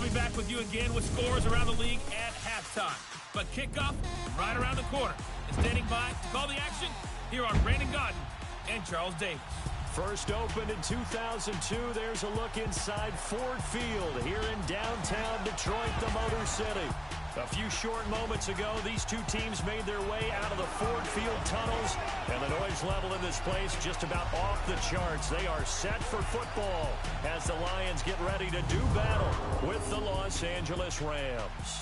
be back with you again with scores around the league at halftime. But kickoff right around the corner. And standing by to call the action, here are Brandon Gaudin and Charles Davis. First opened in 2002, there's a look inside Ford Field here in downtown Detroit, the Motor City. A few short moments ago, these two teams made their way out of the Ford Field tunnels, and the noise level in this place just about off the charts. They are set for football as the Lions get ready to do battle with the Los Angeles Rams.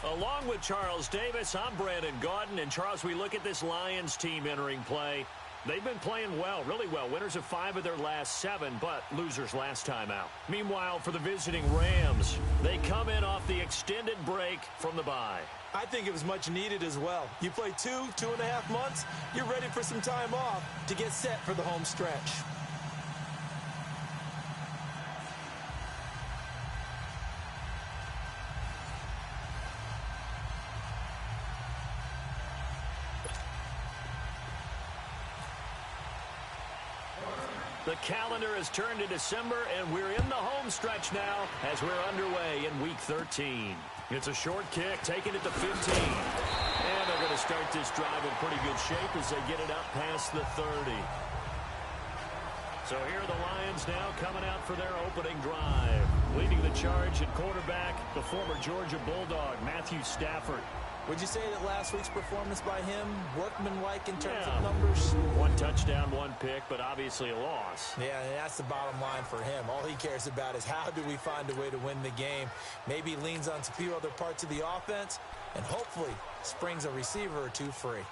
Along with Charles Davis, I'm Brandon Gaudin. And Charles, we look at this Lions team entering play. They've been playing well, really well. Winners of 5 of their last 7, but losers last time out. Meanwhile, for the visiting Rams, they come in off the extended break from the bye. I think it was much needed as well. You play 2.5 months, you're ready for some time off to get set for the home stretch. The calendar has turned to December, and we're in the home stretch now as we're underway in Week 13. It's a short kick, taking it to 15. And they're going to start this drive in pretty good shape as they get it up past the 30. So here are the Lions now coming out for their opening drive. Leading the charge at quarterback, the former Georgia Bulldog, Matthew Stafford. Would you say that last week's performance by him, workmanlike in terms of numbers? 1 touchdown, 1 pick, but obviously a loss. Yeah, and that's the bottom line for him. All he cares about is how do we find a way to win the game. Maybe leans on a few other parts of the offense, and hopefully springs a receiver or 2 free.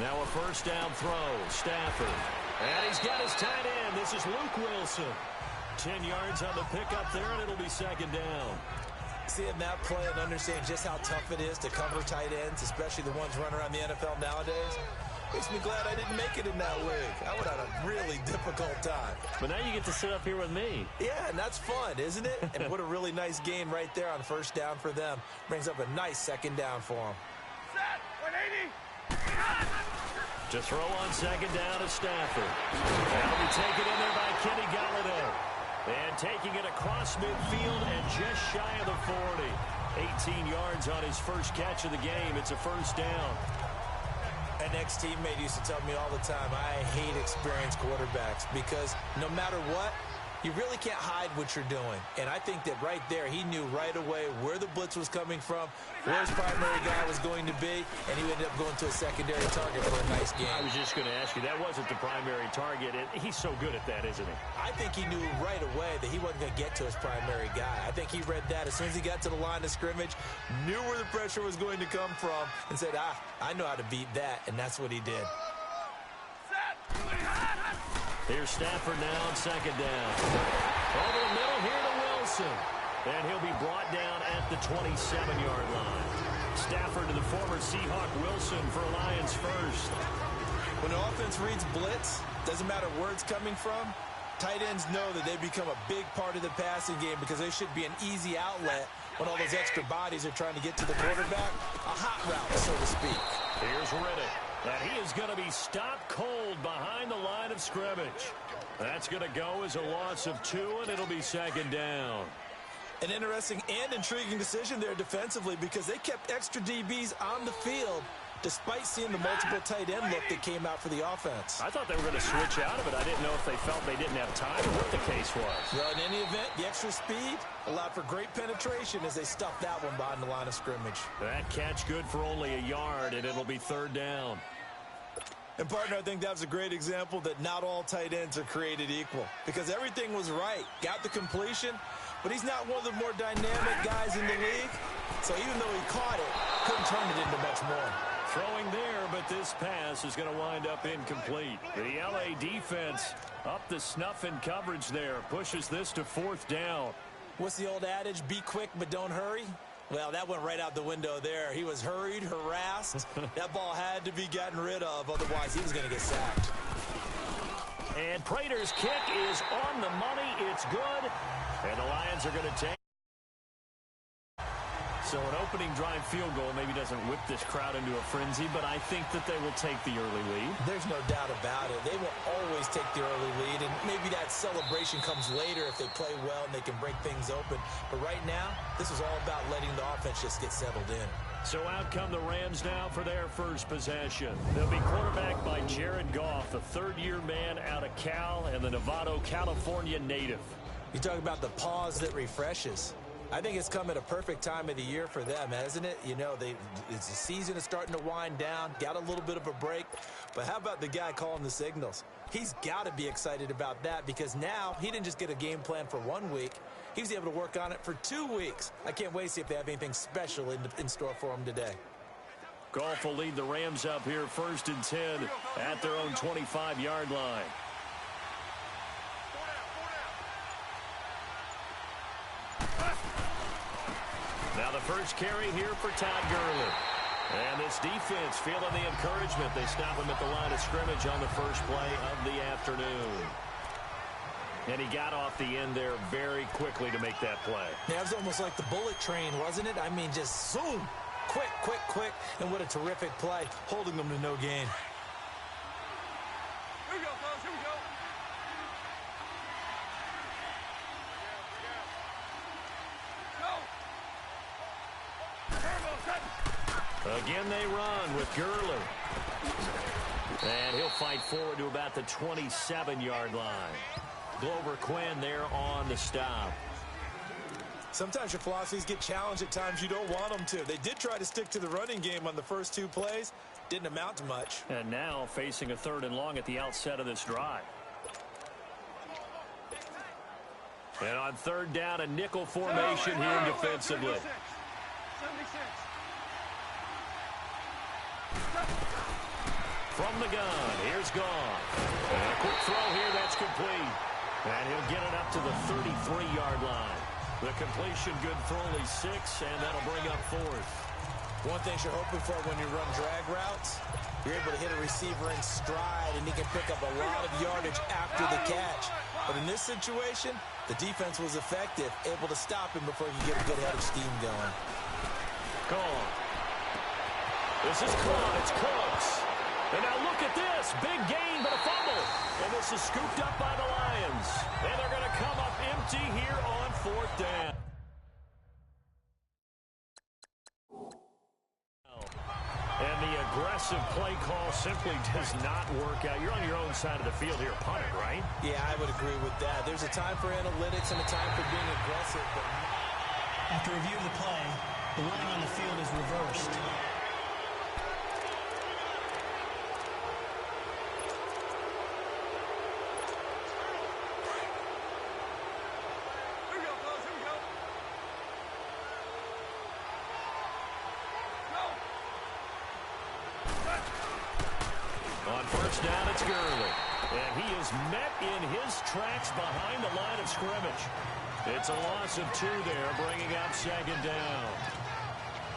Now a first down throw, Stafford. And he's got his tight end. This is Luke Wilson. 10 yards on the pickup there, and it'll be second down. Seeing that play and understand just how tough it is to cover tight ends, especially the ones running around the NFL nowadays, makes me glad I didn't make it in that league. I would have a really difficult time. But now you get to sit up here with me. Yeah, and that's fun, isn't it? And what a really nice gain right there on first down for them. Brings up a nice second down for them. Set, 180. To throw on second down is Stafford. That'll be taken in there by Kenny Golladay. And taking it across midfield and just shy of the 40. 18 yards on his first catch of the game. It's a first down. An ex-teammate used to tell me all the time, I hate experienced quarterbacks because no matter what, you really can't hide what you're doing. And I think that right there, he knew right away where the blitz was coming from, where his primary guy was going to be, and he ended up going to a secondary target for a nice game. I was just going to ask you, that wasn't the primary target. He's so good at that, isn't he? I think he knew right away that he wasn't going to get to his primary guy. I think he read that as soon as he got to the line of scrimmage, knew where the pressure was going to come from, and said, I know how to beat that, and that's what he did. Here's Stafford now on second down. Over the middle here to Wilson. And he'll be brought down at the 27-yard line. Stafford to the former Seahawk Wilson for Lions first. When the offense reads blitz, doesn't matter where it's coming from, tight ends know that they become a big part of the passing game because they should be an easy outlet when all those extra bodies are trying to get to the quarterback. A hot route, so to speak. Here's Riddick. And he is going to be stopped cold behind the line of scrimmage. That's going to go as a loss of 2, and it'll be second down. An interesting and intriguing decision there defensively because they kept extra DBs on the field despite seeing the multiple tight end look that came out for the offense. I thought they were going to switch out of it. I didn't know if they felt they didn't have time or what the case was. Well, in any event, the extra speed allowed for great penetration as they stuffed that one behind the line of scrimmage. That catch good for only a yard, and it'll be third down. And, partner, I think that was a great example that not all tight ends are created equal because everything was right. Got the completion, but he's not one of the more dynamic guys in the league. So even though he caught it, couldn't turn it into much more. Throwing there, but this pass is going to wind up incomplete. The LA defense up the snuff in coverage there. Pushes this to fourth down. What's the old adage? Be quick, but don't hurry. Well, that went right out the window there. He was hurried, harassed. That ball had to be gotten rid of, otherwise he was going to get sacked. And Prater's kick is on the money. It's good. And the Lions are going to take. So an opening drive field goal maybe doesn't whip this crowd into a frenzy, but I think that they will take the early lead. There's no doubt about it. They will always take the early lead, and maybe that celebration comes later if they play well and they can break things open. But right now, this is all about letting the offense just get settled in. So out come the Rams now for their first possession. They'll be quarterbacked by Jared Goff, a third-year man out of Cal and the Novato, California native. You talk about the pause that refreshes. I think it's come at a perfect time of the year for them, hasn't it? You know, the season is starting to wind down, got a little bit of a break. But how about the guy calling the signals? He's got to be excited about that because now he didn't just get a game plan for 1 week. He was able to work on it for 2 weeks. I can't wait to see if they have anything special in store for him today. Goff will lead the Rams up here 1st and 10 at their own 25-yard line. Now the first carry here for Todd Gurley. And this defense feeling the encouragement. They stop him at the line of scrimmage on the first play of the afternoon. And he got off the end there very quickly to make that play. Yeah, it was almost like the bullet train, wasn't it? I mean, just zoom. Quick, quick, quick. And what a terrific play, holding them to no gain. Here we go, fellas. Here we go. Again, they run with Gurley. And he'll fight forward to about the 27-yard line. Glover Quinn there on the stop. Sometimes your philosophies get challenged at times you don't want them to. They did try to stick to the running game on the first 2 plays. Didn't amount to much. And now facing a 3rd and long at the outset of this drive. And on 3rd down, a nickel formation here defensively. 76. From the gun, here's Goff. And a quick throw here, that's complete. And he'll get it up to the 33-yard line. The completion good for only 6, and that'll bring up 4th. One thing you're hoping for when you run drag routes, you're able to hit a receiver in stride, and he can pick up a lot of yardage after the catch. But in this situation, the defense was effective, able to stop him before he could get a good head of steam going. Gone. This is caught. It's Cooks. And now look at this. Big gain, but a fumble. And this is scooped up by the Lions. And they're going to come up empty here on 4th down. And the aggressive play call simply does not work out. You're on your own side of the field here, punt it, right? Yeah, I would agree with that. There's a time for analytics and a time for being aggressive. But after review of the play, the running on the field is reversed. On 1st down, it's Gurley. And he is met in his tracks behind the line of scrimmage. It's a loss of 2 there, bringing up 2nd down.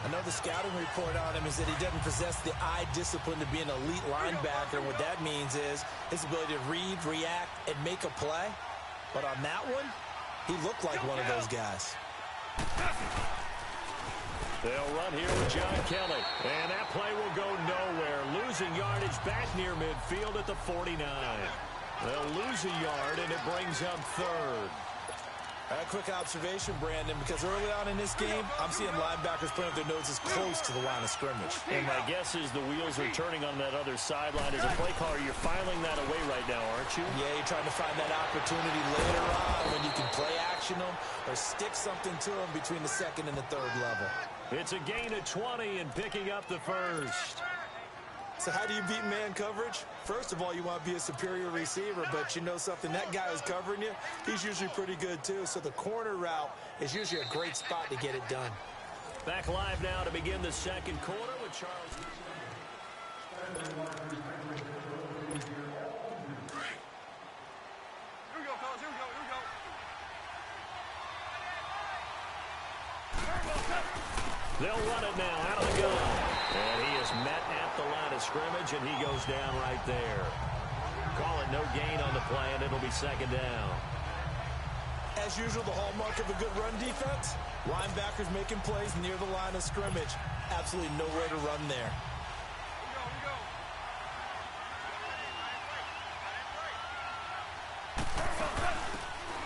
I know the scouting report on him is that he doesn't possess the eye discipline to be an elite linebacker. And what that means is his ability to read, react, and make a play. But on that one, he looked like one of those guys. They'll run here with John Kelly. And that play will go nowhere. Losing yardage back near midfield at the 49. They'll lose a yard, and it brings up 3rd. A quick observation, Brandon, because early on in this game, I'm seeing linebackers putting their noses close to the line of scrimmage. And my guess is the wheels are turning on that other sideline. As a play caller, you're filing that away right now, aren't you? Yeah, you're trying to find that opportunity later on when you can play action them or stick something to them between the 2nd and the 3rd level. It's a gain of 20 and picking up the 1st. So how do you beat man coverage? First of all, you want to be a superior receiver, but you know something, that guy who's covering you, he's usually pretty good too. So the corner route is usually a great spot to get it done. Back live now to begin the 2nd quarter with Charles. Here we go, fellas. Here we go. Here we go. They'll run it now out of the gun. And he is met at the line of scrimmage, and he goes down right there. Call it no gain on the play, and it'll be second down. As usual, the hallmark of a good run defense, linebackers making plays near the line of scrimmage. Absolutely nowhere to run there.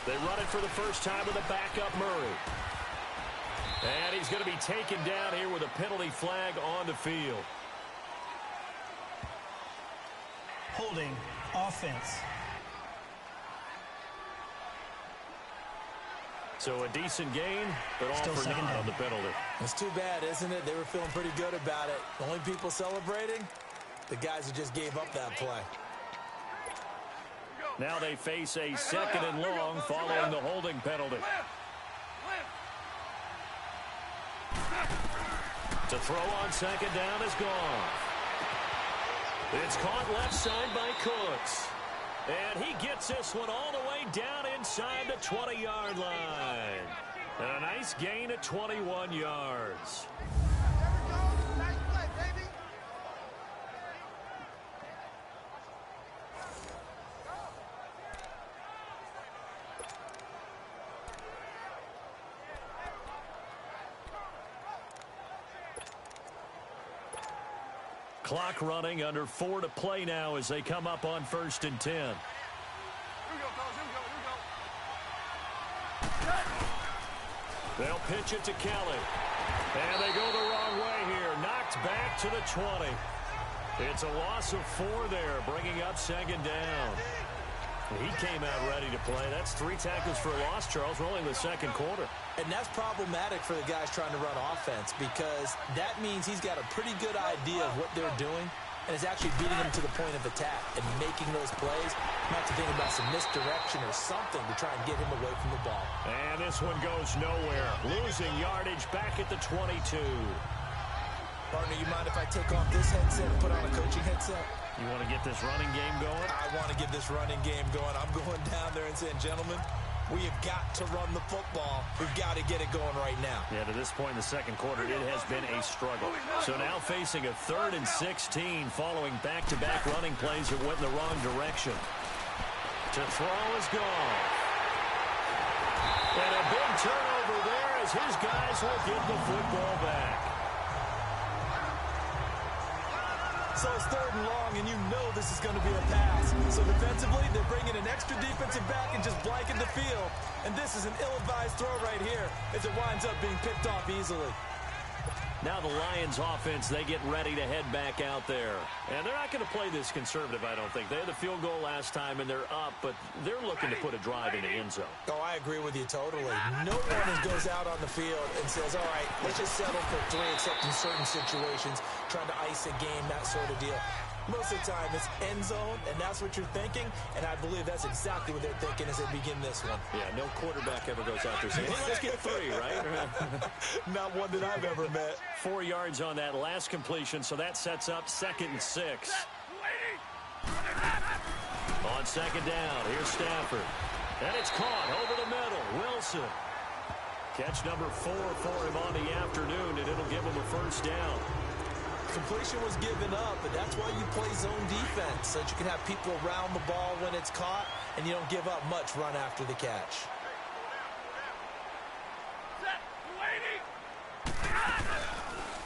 They run it for the first time with a backup Murray. And he's going to be taken down here with a penalty flag on the field. Holding offense. So a decent gain, but all Still for second naught down. on the penalty. It's too bad, isn't it? They were feeling pretty good about it. The only people celebrating, the guys who just gave up that play. Now they face a second and long following the holding penalty. To throw on second down is gone. It's caught left side by Cooks. And he gets this one all the way down inside the 20-yard line. And a nice gain of 21 yards. Clock running, under 4 to play now as they come up on 1st and 10. Here we go, fellas. Here we go. They'll pitch it to Kelly. And they go the wrong way here. Knocked back to the 20. It's a loss of 4 there, bringing up second down. He came out ready to play. That's 3 tackles for a loss, Charles. We're only in the second quarter. And that's problematic for the guys trying to run offense because that means he's got a pretty good idea of what they're doing and is actually beating them to the point of attack and making those plays, not to think about some misdirection or something to try and get him away from the ball. And this one goes nowhere. Losing yardage back at the 22. Partner, you mind if I take off this headset and put on a coaching headset? You want to get this running game going? I want to get this running game going. I'm going down there and saying, gentlemen, we have got to run the football. We've got to get it going right now. Yeah, to this point in the second quarter, it has been a struggle. So now facing a 3rd and 16 following back-to-back running plays that went in the wrong direction. To throw is gone. And a big turnover there as his guys will get the football back. So it's 3rd and long, and you know this is going to be a pass. So defensively, they're bringing an extra defensive back and just blanking the field. And this is an ill-advised throw right here as it winds up being picked off easily. Now the Lions offense, they get ready to head back out there. And they're not going to play this conservative, I don't think. They had the field goal last time, and they're up, but they're looking to put a drive in the end zone. Oh, I agree with you totally. No one goes out on the field and says, all right, let's just settle for 3, except in certain situations, trying to ice a game, that sort of deal. Most of the time, it's end zone, and that's what you're thinking, and I believe that's exactly what they're thinking as they begin this one. Yeah, no quarterback ever goes out there saying, hey, let's get 3, right? Not one that I've ever met. 4 yards on that last completion, so that sets up 2nd and 6. On second down, here's Stafford. And it's caught over the middle. Wilson. Catch number 4 for him on the afternoon, and it'll give him a first down. Completion was given up, but that's why you play zone defense, so that you can have people around the ball when it's caught, and you don't give up much run after the catch.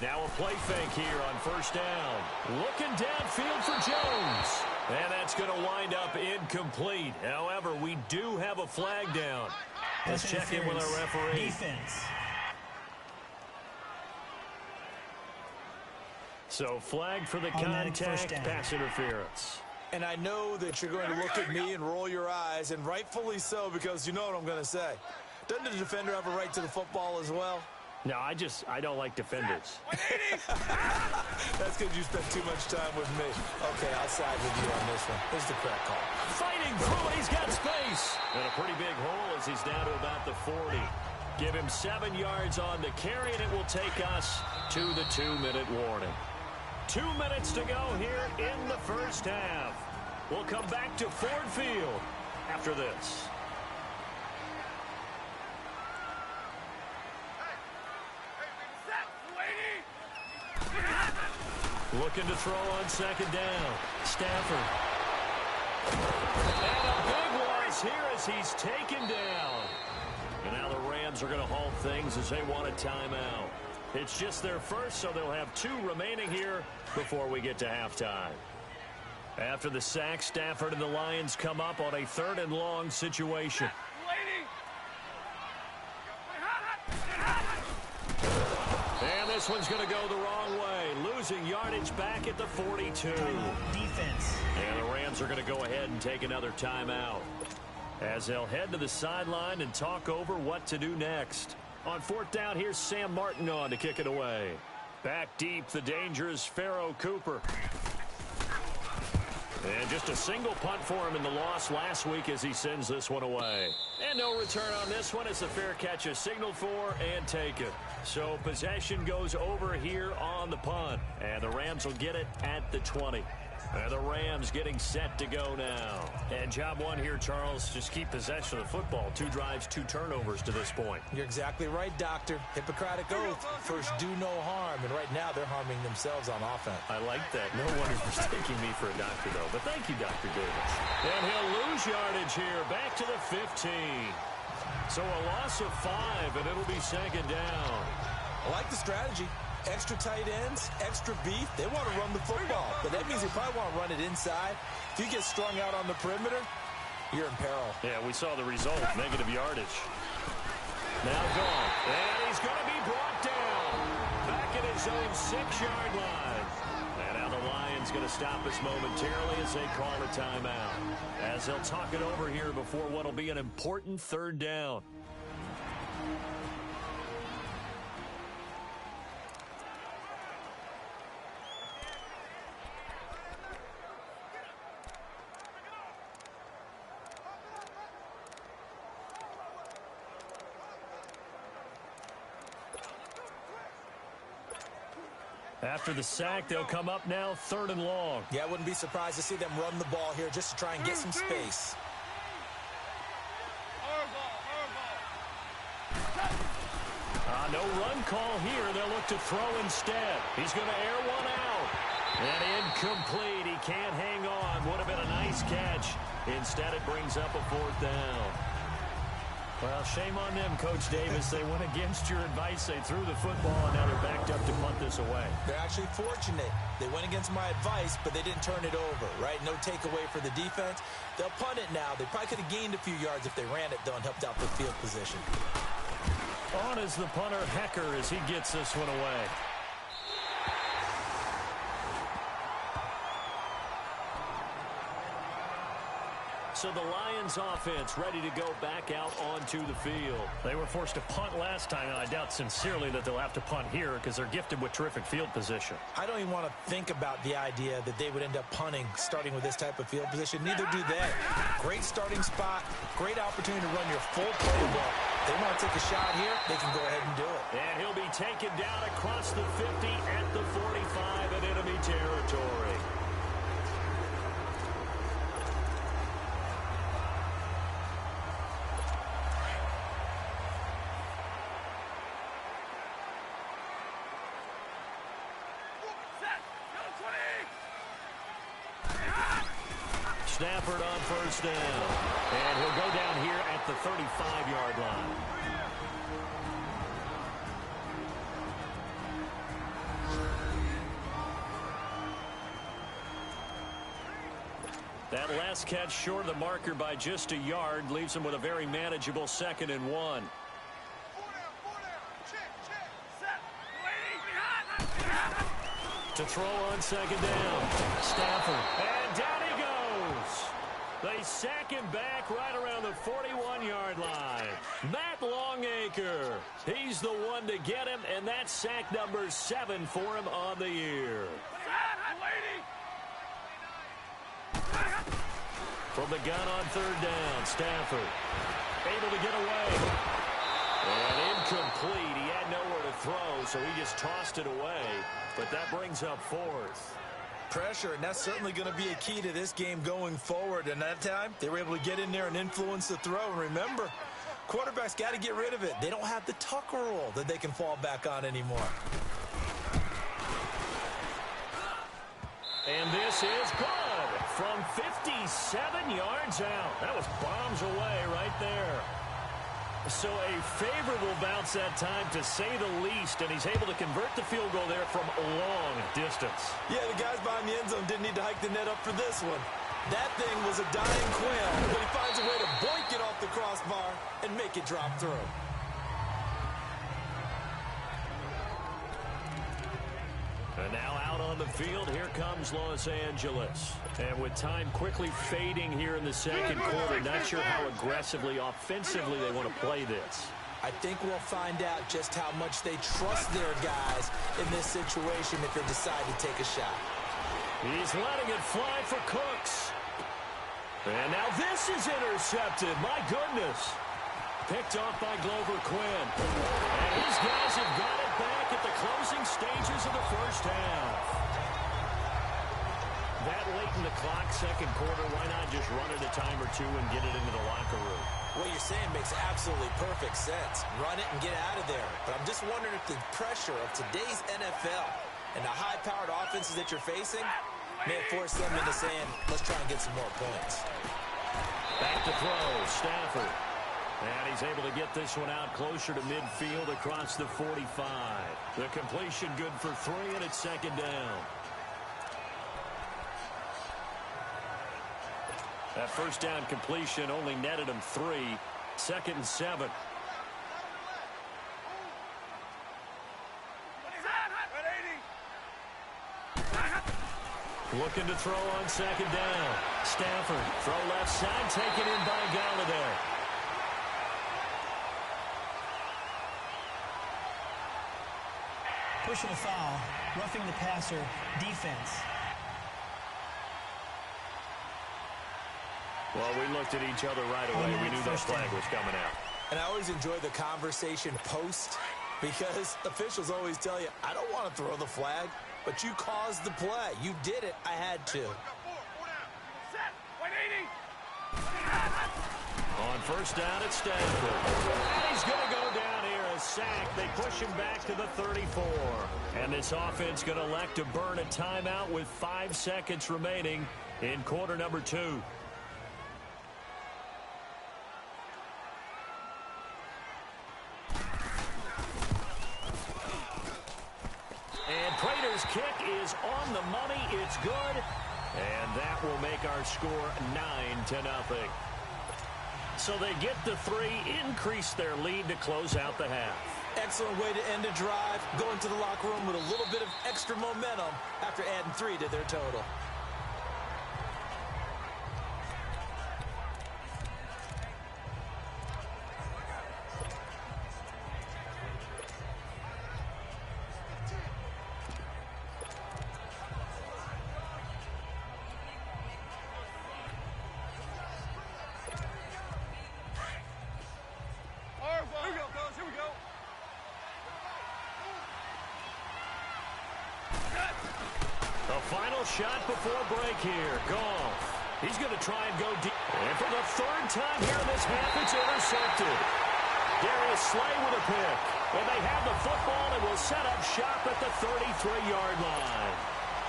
Now a play fake here on first down. Looking downfield for Jones. And that's going to wind up incomplete. However, we do have a flag down. Let's check in with our referee. Defense. So flag for the contact, pass interference. And I know that you're going to look at me and roll your eyes, and rightfully so, because you know what I'm going to say. Doesn't the defender have a right to the football as well? No, I don't like defenders. That's because you spent too much time with me. Okay, I'll side with you on this one. Here's the correct call. Fighting through it, he's got space. And a pretty big hole as he's down to about the 40. Give him 7 yards on the carry, and it will take us to the 2-minute warning. 2 minutes to go here in the first half. We'll come back to Ford Field after this. Looking to throw on second down. Stafford. And a big one here as he's taken down. And now the Rams are going to halt things as they want a timeout. It's just their first, so they'll have 2 remaining here before we get to halftime. After the sack, Stafford and the Lions come up on a 3rd and long situation. And this one's going to go the wrong way. Losing yardage back at the 42. Defense. And the Rams are going to go ahead and take another timeout as they'll head to the sideline and talk over what to do next. On 4th down, here's Sam Martin on to kick it away. Back deep, the dangerous Pharaoh Cooper. And just a single punt for him in the loss last week as he sends this one away. And no return on this one as the fair catch is signaled for and taken. So possession goes over here on the punt. And the Rams will get it at the 20. And the Rams getting set to go now. And job one here, Charles, just keep possession of the football. 2 drives, 2 turnovers to this point. You're exactly right, Doctor. Hippocratic oath. First, do no harm. And right now, they're harming themselves on offense. I like that. No one is mistaking me for a doctor, though. But thank you, Dr. Davis. And he'll lose yardage here. Back to the 15. So a loss of 5, and it'll be second down. I like the strategy. Extra tight ends, extra beef. They want to run the football, but that means they probably want to run it inside. If you get strung out on the perimeter, you're in peril. Yeah, we saw the result, negative yardage. Now gone, and he's going to be brought down. Back at his own 6-yard line. And now the Lions going to stop us momentarily as they call a timeout. As they'll talk it over here before what will be an important 3rd down. After the sack, they'll come up now 3rd and long. Yeah, I wouldn't be surprised to see them run the ball here just to try and get some space. No run call here. They'll look to throw instead. He's going to air one out. And incomplete. He can't hang on. Would have been a nice catch. Instead, it brings up a 4th down. Well, shame on them, Coach Davis. They went against your advice. They threw the football, and now they're backed up to punt this away. They're actually fortunate. They went against my advice, but they didn't turn it over, right? No takeaway for the defense. They'll punt it now. They probably could have gained a few yards if they ran it, though, and helped out the field position. On is the punter, Hecker, as he gets this one away. So the Lions offense ready to go back out onto the field. They were forced to punt last time, and I doubt sincerely that they'll have to punt here because they're gifted with terrific field position. I don't even want to think about the idea that they would end up punting starting with this type of field position. Neither do they. Great starting spot, great opportunity to run your full playbook. They want to take a shot here, they can go ahead and do it. And he'll be taken down across the 50 at the 45 in enemy territory. Stafford on 1st down. And he'll go down here at the 35-yard line. That last catch short of the marker by just a yard leaves him with a very manageable 2nd and 1. To throw on 2nd down. Stafford. And down he goes. They sack him back right around the 41-yard line. Matt Longacre. He's the one to get him, and that's sack number 7 for him on the year. From the gun on 3rd down, Stafford able to get away. And incomplete. He had nowhere to throw, so he just tossed it away. But that brings up 4th. Pressure, and that's certainly going to be a key to this game going forward. And that time, they were able to get in there and influence the throw. And remember, quarterbacks got to get rid of it. They don't have the Tucker rule that they can fall back on anymore. And this is good from 57 yards out. That was bombs away right there. So a favorable bounce that time, to say the least, and he's able to convert the field goal there from a long distance. Yeah, the guys behind the end zone didn't need to hike the net up for this one. That thing was a dying quail, but he finds a way to boink it off the crossbar and make it drop through. And now out on the field, here comes Los Angeles. And with time quickly fading here in the second quarter, not sure how aggressively, offensively they want to play this. I think we'll find out just how much they trust their guys in this situation if they decide to take a shot. He's letting it fly for Cooks. And now this is intercepted. My goodness. Picked off by Glover Quinn. And his guys have got it back at the closing stages of the first half. That late in the clock, second quarter, why not just run it a time or two and get it into the locker room? What you're saying makes absolutely perfect sense. Run it and get out of there. But I'm just wondering if the pressure of today's NFL and the high-powered offenses that you're facing may have forced them into saying, let's try and get some more points. Back to throw, Stafford. And he's able to get this one out closer to midfield across the 45. The completion good for 3, and it's second down. That first down completion only netted him 3. Second and 7. Looking to throw on second down. Stafford, throw left side, taken in by Galladay. Pushing a foul, roughing the passer, defense. Well, we looked at each other right away. We knew that flag was coming out. And I always enjoy the conversation post, because officials always tell you, I don't want to throw the flag, but you caused the play. You did it. I had to. On first down at Stafford. And he's going to go down here, a sack. They push him back to the 34. And this offense going to elect to burn a timeout with 5 seconds remaining in quarter number 2. And Prater's kick is on the money. It's good. And that will make our score 9-0. So they get the 3, increase their lead to close out the half. Excellent way to end a drive. Go into the locker room with a little bit of extra momentum after adding 3 to their total. Shot before break here. Goff. He's going to try and go deep. And for the 3rd time here in this half, it's intercepted. Darius Slay with a pick. And they have the football and will set up shop at the 33-yard line.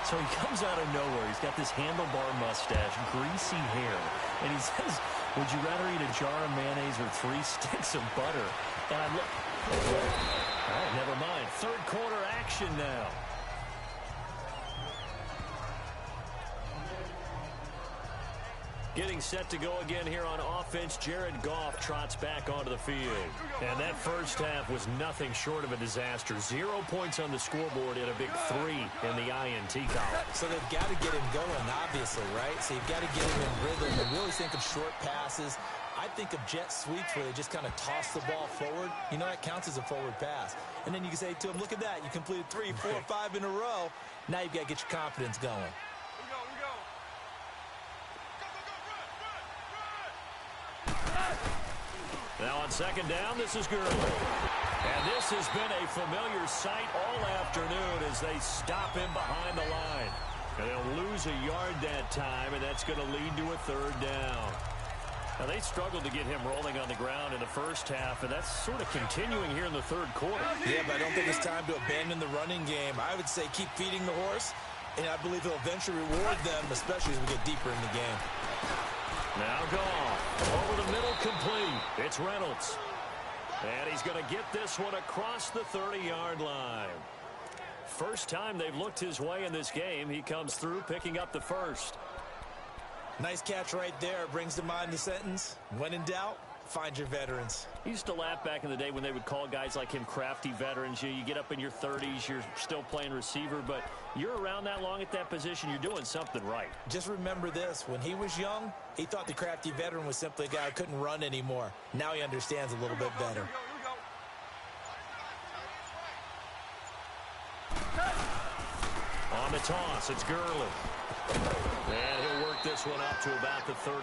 So he comes out of nowhere. He's got this handlebar mustache, greasy hair. And he says, would you rather eat a jar of mayonnaise or 3 sticks of butter? And I look. All right, never mind. Third quarter action now. Getting set to go again here on offense, Jared Goff trots back onto the field. And that first half was nothing short of a disaster. 0 points on the scoreboard and a big 3 in the INT column. So they've got to get him going, obviously, right? So you've got to get him in rhythm. And we always think of short passes. I think of jet sweeps where they just kind of toss the ball forward. You know, that counts as a forward pass. And then you can say to him, look at that. You completed 3, 4, 5 in a row. Now you've got to get your confidence going. Now on second down, this is Gurley. And this has been a familiar sight all afternoon as they stop him behind the line. And they'll lose a yard that time, and that's going to lead to a 3rd down. Now, they struggled to get him rolling on the ground in the first half, and that's sort of continuing here in the 3rd quarter. Yeah, but I don't think it's time to abandon the running game. I would say keep feeding the horse And I believe he'll eventually reward them, especially as we get deeper in the game. Now Goff. Over the middle, complete. It's Reynolds. And he's going to get this one across the 30-yard line. First time they've looked his way in this game. He comes through picking up the first. Nice catch right there. Brings to mind the sentence, when in doubt, find your veterans. He used to laugh back in the day when they would call guys like him crafty veterans. You get up in your 30s, you're still playing receiver, but you're around that long at that position, you're doing something right. Just remember this. When he was young, he thought the crafty veteran was simply a guy who couldn't run anymore. Now he understands a little bit better. On the toss, it's Gurley. And he'll work this one up to about the 38.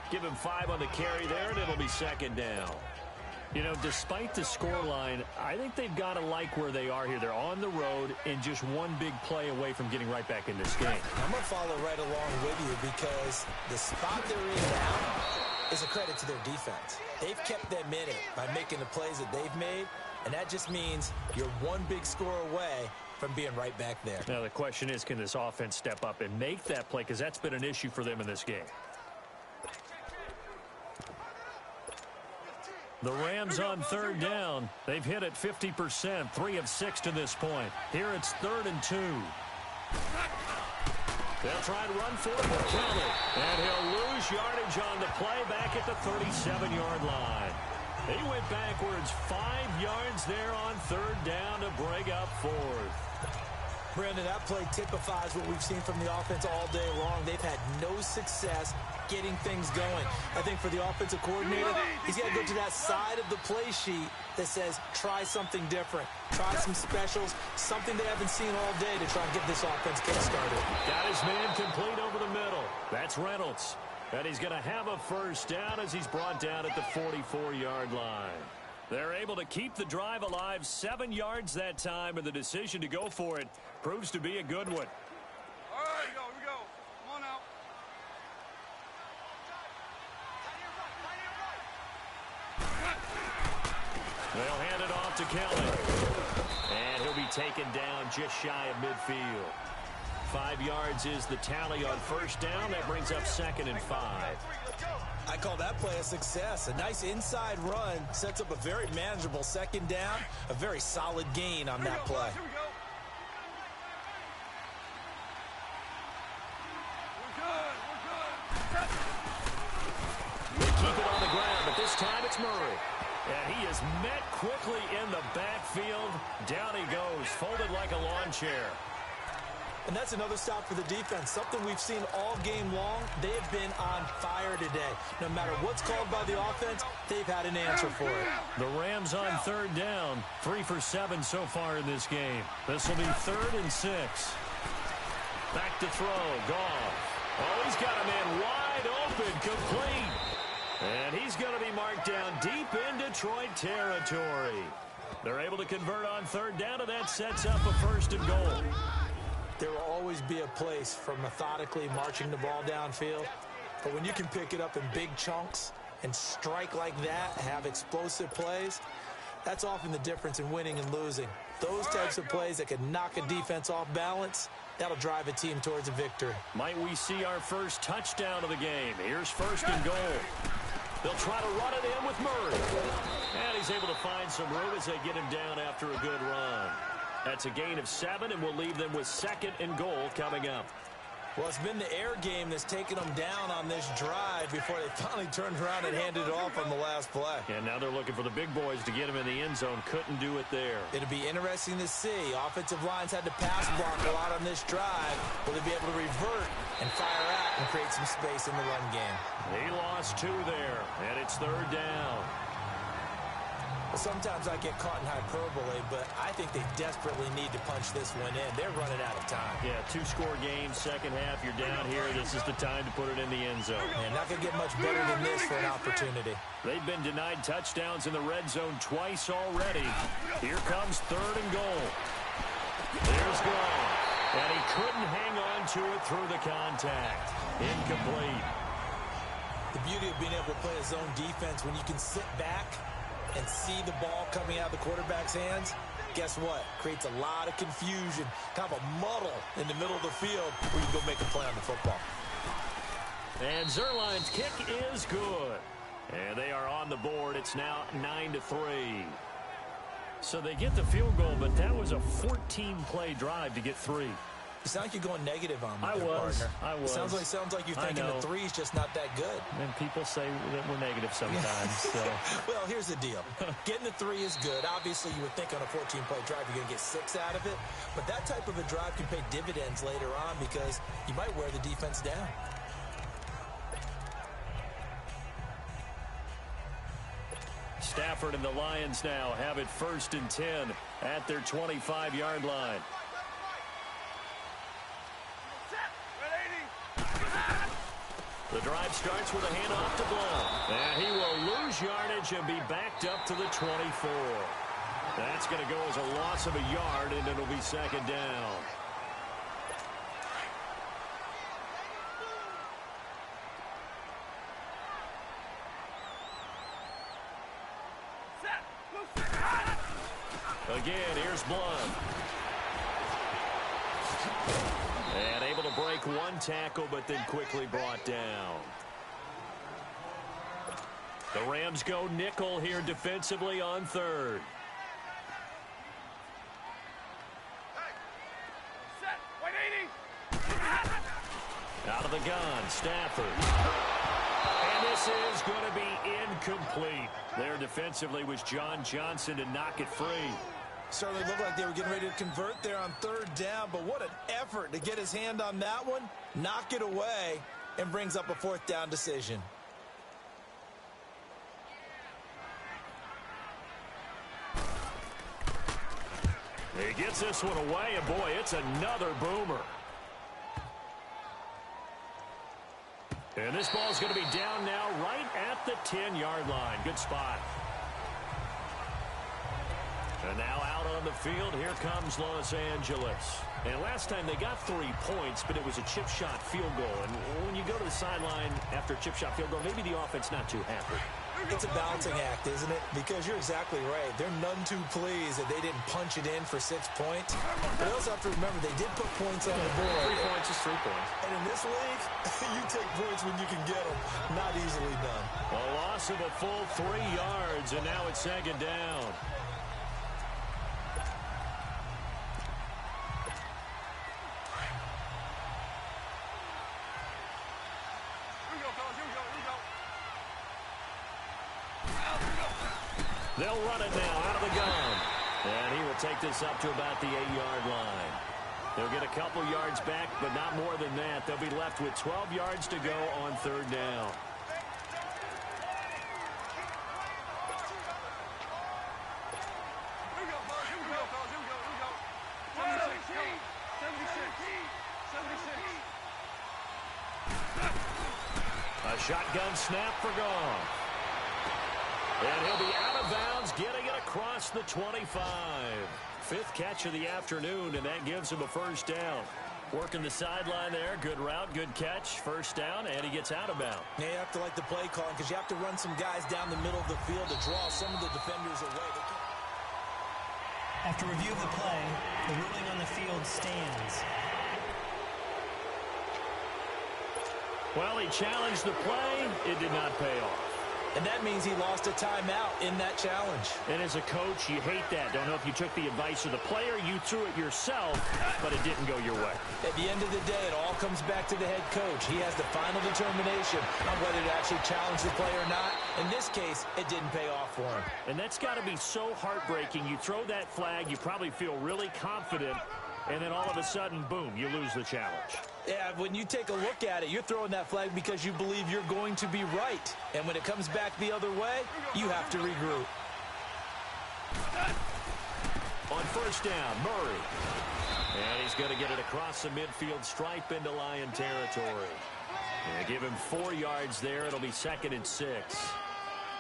Give him 5 on the carry there, and it'll be second down. You know, despite the scoreline, I think they've got to like where they are here. They're on the road and just one big play away from getting right back in this game. I'm going to follow right along with you because the spot they're in now is a credit to their defense. They've kept them in it by making the plays that they've made, and that just means you're one big score away from being right back there. Now, the question is, can this offense step up and make that play? Because that's been an issue for them in this game. The Rams on third down. They've hit it 50%, 3 of 6 to this point. Here it's 3rd and 2. They'll try and run for it with Kelly. And he'll lose yardage on the play back at the 37-yard line. He went backwards 5 yards there on 3rd down to bring up 4th. Brandon, that play typifies what we've seen from the offense all day long. They've had no success getting things going. I think for the offensive coordinator, he's got to go to that side of the play sheet that says, try something different. Try some specials, something they haven't seen all day to try and get this offense kick-started. Got his man complete over the middle. That's Reynolds. And he's going to have a first down as he's brought down at the 44-yard line. They're able to keep the drive alive, 7 yards that time, and the decision to go for it proves to be a good one. All right, here we go. Come on now. They'll hand it off to Kelly. And he'll be taken down just shy of midfield. 5 yards is the tally on first down. That brings up 2nd and 5. I call that play a success. A nice inside run sets up a very manageable 2nd down. A very solid gain on that play. Here we go. We're good. They keep it on the ground, but this time it's Murray. And he is met quickly in the backfield. Down he goes, folded like a lawn chair. And that's another stop for the defense. Something we've seen all game long. They have been on fire today. No matter what's called by the offense, they've had an answer for it. The Rams on 3rd down. 3 for 7 so far in this game. This will be 3rd and 6. Back to throw. Goff. Oh, he's got a man wide open. Complete. And he's going to be marked down deep in Detroit territory. They're able to convert on 3rd down, and that sets up a 1st and goal. There will always be a place for methodically marching the ball downfield. But when you can pick it up in big chunks and strike like that, have explosive plays, that's often the difference in winning and losing. Those types of plays that can knock a defense off balance, that'll drive a team towards a victory. Might we see our first touchdown of the game? Here's 1st and goal. They'll try to run it in with Murray. And he's able to find some room as they get him down after a good run. That's a gain of 7, and we'll leave them with 2nd and goal coming up. Well, it's been the air game that's taken them down on this drive before they finally turned around and handed it off on the last play. And now they're looking for the big boys to get him in the end zone. Couldn't do it there. It'll be interesting to see. Offensive lines had to pass block a lot on this drive. Will they be able to revert and fire out and create some space in the run game? He lost 2 there, and it's 3rd down. Sometimes I get caught in hyperbole, but I think they desperately need to punch this one in. They're running out of time. Yeah, 2-score game, second half. You're down here. This is the time to put it in the end zone. And not going to get much better than this for an opportunity. They've been denied touchdowns in the red zone twice already. Here comes 3rd and goal. There's Goff. And he couldn't hang on to it through the contact. Incomplete. The beauty of being able to play a zone defense when you can sit back and see the ball coming out of the quarterback's hands, guess what? Creates a lot of confusion, kind of a muddle in the middle of the field where you can go make a play on the football. And Zuerlein's kick is good. And they are on the board. It's now 9-3. So they get the field goal, but that was a 14-play drive to get 3. You sound like you're going negative on me, I was. Sounds like you're thinking the 3's just not that good. And people say that we're negative sometimes. So. Well, here's the deal. Getting the 3 is good. Obviously, you would think on a 14-play drive you're going to get 6 out of it. But that type of a drive can pay dividends later on because you might wear the defense down. Stafford and the Lions now have it 1st and 10 at their 25-yard line. The drive starts with a handoff to Blount. And he will lose yardage and be backed up to the 24. That's going to go as a loss of a yard, and it'll be 2nd down. Again, here's Blount. And able to break one tackle, but then quickly brought down. The Rams go nickel here defensively on 3rd. Out of the gun, Stafford. And this is going to be incomplete. There defensively was John Johnson to knock it free. Certainly looked like they were getting ready to convert there on 3rd down, but what an effort to get his hand on that one, knock it away, and brings up a 4th down decision. He gets this one away, and boy, it's another boomer. And this ball's going to be down now right at the 10-yard line. Good spot. And now out on the field, here comes Los Angeles. And last time they got 3 points, but it was a chip shot field goal. And when you go to the sideline after a chip shot field goal, maybe the offense not too happy. It's a balancing act, isn't it? Because you're exactly right. They're none too pleased that they didn't punch it in for 6 points. But they also have to remember they did put points on the board. 3 points is 3 points. And in this league, you take points when you can get them. Not easily done. A loss of a full 3 yards, and now it's 2nd down. They'll run it now out of the gun. And he will take this up to about the 8-yard line. They'll get a couple yards back, but not more than that. They'll be left with 12 yards to go on 3rd down. A shotgun snap for Goff. And he'll be out of bounds, getting it across the 25. 5th catch of the afternoon, and that gives him a 1st down. Working the sideline there. Good route, good catch. 1st down, and he gets out of bounds. Yeah, you have to like the play calling because you have to run some guys down the middle of the field to draw some of the defenders away. After review of the play, the ruling on the field stands. Well, he challenged the play. It did not pay off. And that means he lost a timeout in that challenge. And as a coach, you hate that. Don't know if you took the advice of the player, you threw it yourself, but it didn't go your way. At the end of the day, it all comes back to the head coach. He has the final determination on whether to actually challenge the play or not. In this case, it didn't pay off for him. And that's got to be so heartbreaking. You throw that flag, you probably feel really confident, and then all of a sudden, boom, you lose the challenge. Yeah, when you take a look at it, you're throwing that flag because you believe you're going to be right. And when it comes back the other way, you have to regroup. On 1st down, Murray. And he's going to get it across the midfield stripe into Lion territory. And give him 4 yards there. It'll be 2nd and 6.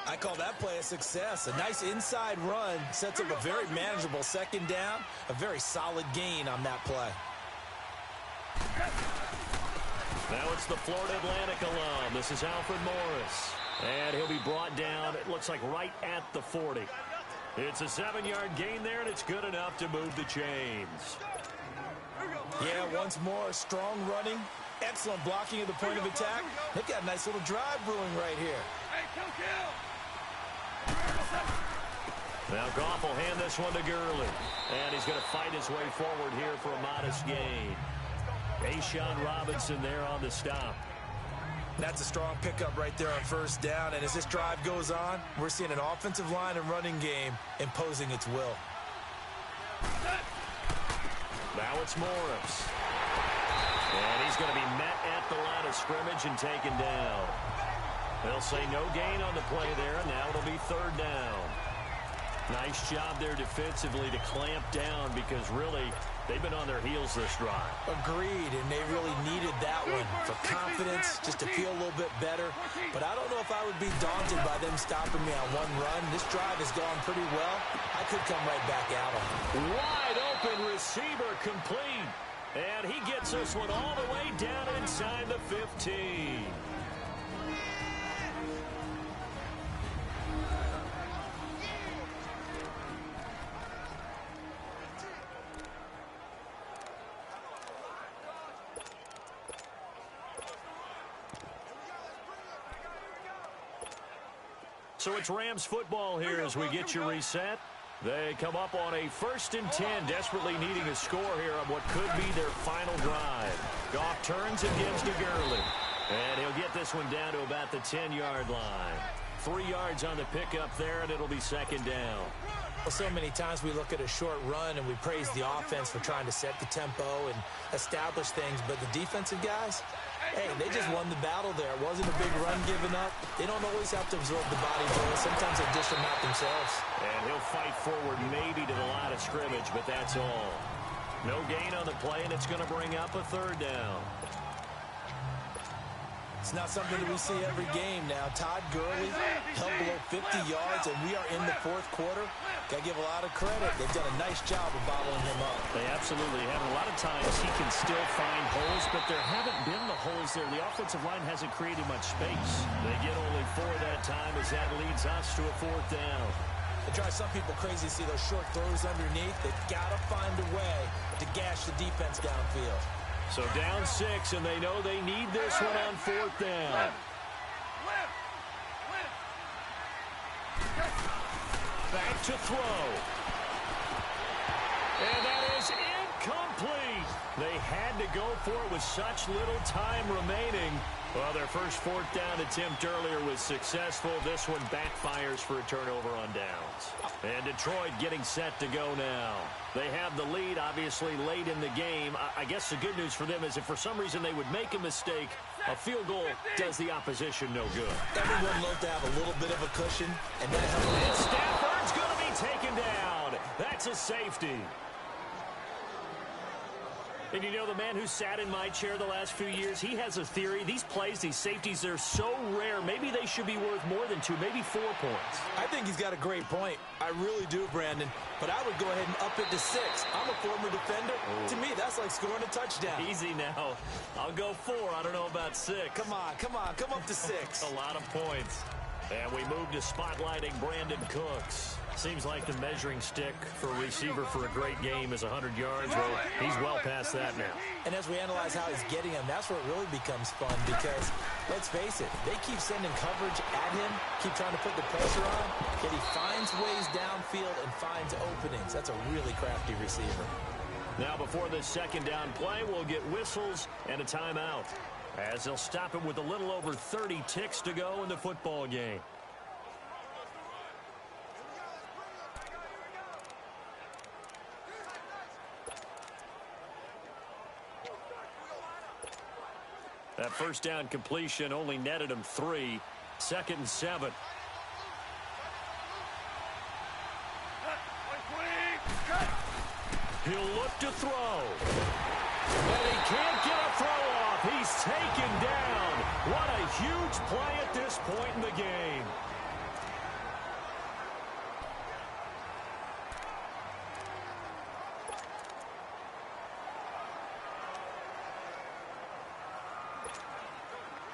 I call that play a success. A nice inside run sets up a very manageable 2nd down. A very solid gain on that play. Now it's the Florida Atlantic alum. This is Alfred Morris. And he'll be brought down, it looks like right at the 40. It's a 7-yard gain there, and it's good enough to move the chains. Yeah, once more, strong running, excellent blocking at the point of attack. They've got a nice little drive brewing right here. Hey, kill. Now Goff will hand this one to Gurley. And he's going to fight his way forward here for a modest gain. A'Shawn Robinson there on the stop. That's a strong pickup right there on first down. And as this drive goes on, we're seeing an offensive line and running game imposing its will. Now it's Morris. And he's going to be met at the line of scrimmage and taken down. They'll say no gain on the play there, and now it'll be third down. Nice job there defensively to clamp down because really they've been on their heels this drive. Agreed, and they really needed that one for confidence, just to feel a little bit better. But I don't know if I would be daunted by them stopping me on one run. This drive has gone pretty well. I could come right back at them. Wide open receiver complete. And he gets this one all the way down inside the 15. So it's Rams football here as we get you reset. They come up on a 1st and 10, desperately needing a score here on what could be their final drive. Goff turns and gives to Gurley. And he'll get this one down to about the 10-yard line. 3 yards on the pickup there, and it'll be second down. Well, so many times we look at a short run and we praise the offense for trying to set the tempo and establish things, but the defensive guys, hey, they just won the battle there. It wasn't a big run given up. They don't always have to absorb the body blows. Sometimes they dish them out themselves. And he'll fight forward maybe to the line of scrimmage, but that's all. No gain on the play, and it's going to bring up a third down. It's not something that we see every game now. Todd Gurley held below 50 yards, and we are in the fourth quarter. Got to give a lot of credit. They've done a nice job of bottling him up. They absolutely have. A lot of times he can still find holes, but there haven't been the holes there. The offensive line hasn't created much space. They get only 4 that time as that leads us to a fourth down. It drives some people crazy to see those short throws underneath. They've got to find a way to gash the defense downfield. So down 6, and they know they need this one on 4th down. Back to throw. And that is incomplete. They had to go for it with such little time remaining. Well, their first 4th down attempt earlier was successful. This one backfires for a turnover on downs. And Detroit getting set to go now. They have the lead, obviously, late in the game. I guess the good news for them is if for some reason they would make a mistake, a field goal does the opposition no good. Everyone loves to have a little bit of a cushion, and that helps. And Stafford's going to be taken down. That's a safety. And you know, the man who sat in my chair the last few years, he has a theory. These plays, these safeties, they're so rare. Maybe they should be worth more than 2, maybe 4 points. I think he's got a great point. I really do, Brandon. But I would go ahead and up it to 6. I'm a former defender. Ooh. To me, that's like scoring a touchdown. Easy now. I'll go 4. I don't know about 6. Come on. Come up to 6. A lot of points. And we move to spotlighting Brandon Cooks. Seems like the measuring stick for a receiver for a great game is 100 yards. Well, he's well past that now. And as we analyze how he's getting them, that's where it really becomes fun because, let's face it, they keep sending coverage at him, keep trying to put the pressure on, yet he finds ways downfield and finds openings. That's a really crafty receiver. Now, before this second down play, we'll get whistles and a timeout, as they'll stop it with a little over 30 ticks to go in the football game. That first down completion only netted him 3. 2nd and 7. He'll look to throw. And he can't get a throw off. He's taken down. What a huge play at this point in the game.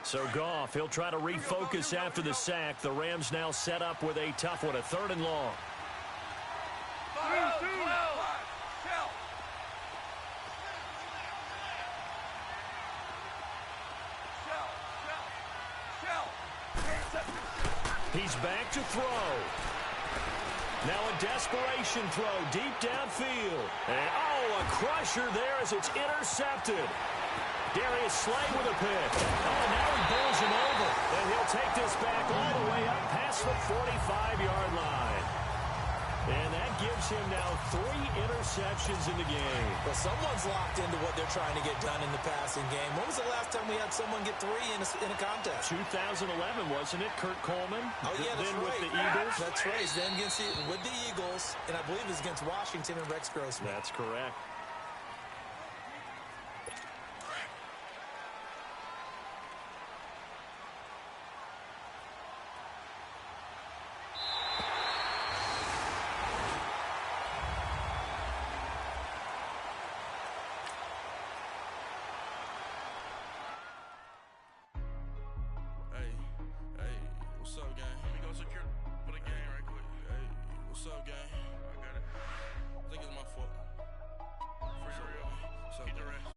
So Goff, he'll try to refocus after the sack. The Rams now set up with a tough one, a 3rd and long. He's back to throw. Now a desperation throw deep downfield. And, a crusher there as it's intercepted. Darius Slay with a pick. Oh, now he bowls him over. And he'll take this back all the way up past the 45-yard line. And that gives him now 3 interceptions in the game. Well, someone's locked into what they're trying to get done in the passing game. When was the last time we had someone get 3 in a contest? 2011, wasn't it? Kurt Coleman. Oh, yeah, that's then right. with the Eagles. That's right. Then with the Eagles, and I believe it's against Washington and Rex Grossman. That's correct. What's up, gang? Let me go secure for the game right quick. Hey, what's up, gang? I got it. I think it's my fault. For real. What's up, get the rest.